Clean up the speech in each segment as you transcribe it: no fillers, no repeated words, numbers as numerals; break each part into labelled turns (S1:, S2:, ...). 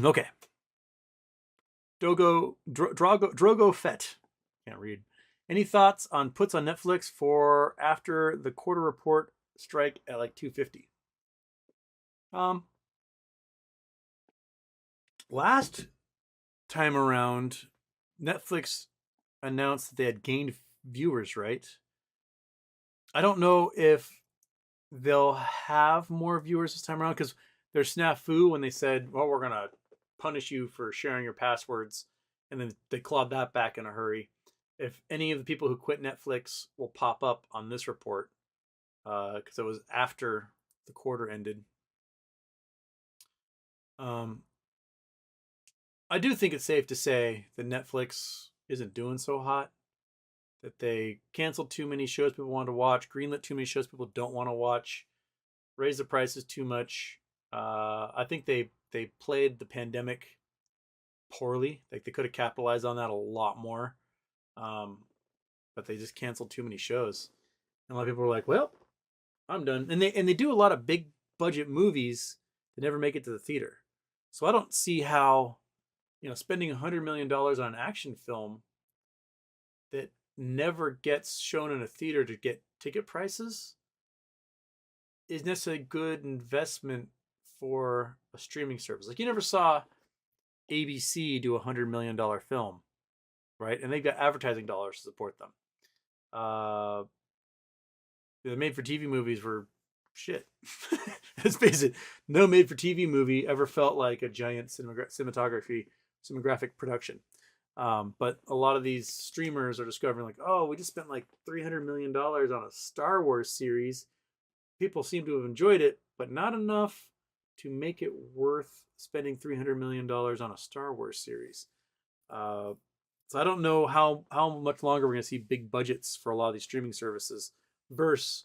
S1: Okay. Drogo Fett. Can't read. Any thoughts on puts on Netflix for after the quarter report strike at like 250? Um, Last time around, Netflix announced that they had gained viewers, right? I don't know if they'll have more viewers this time around because there's snafu when they said, well, we're going to punish you for sharing your passwords. And then they clawed that back in a hurry. If any of the people who quit Netflix will pop up on this report, because it was after the quarter ended. I do think it's safe to say that Netflix isn't doing so hot. That they canceled too many shows people wanted to watch, greenlit too many shows people don't want to watch, raised the prices too much. I think they played the pandemic poorly. Like they could have capitalized on that a lot more, but they just canceled too many shows. And a lot of people were like, "Well, I'm done." And they do a lot of big budget movies that never make it to the theater. So I don't see how spending $100 million on an action film that never gets shown in a theater to get ticket prices is necessarily a good investment for a streaming service. Like you never saw ABC do $100 million film, right? And they've got advertising dollars to support them. The made-for-TV movies were shit. Let's face it, no made-for-TV movie ever felt like a giant cinematographic production. But a lot of these streamers are discovering like, oh, we just spent like $300 million on a Star Wars series. People seem to have enjoyed it, but not enough to make it worth spending $300 million on a Star Wars series. So I don't know how much longer we're going to see big budgets for a lot of these streaming services versus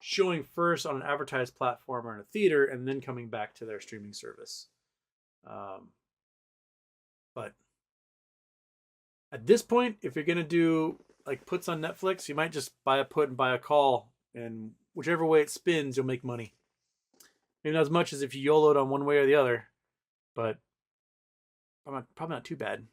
S1: showing first on an advertised platform or in a theater and then coming back to their streaming service. But at this point, if you're going to do like puts on Netflix, you might just buy a put and buy a call, and whichever way it spins, you'll make money. Maybe not as much as if you YOLO'd on one way or the other, but probably not too bad.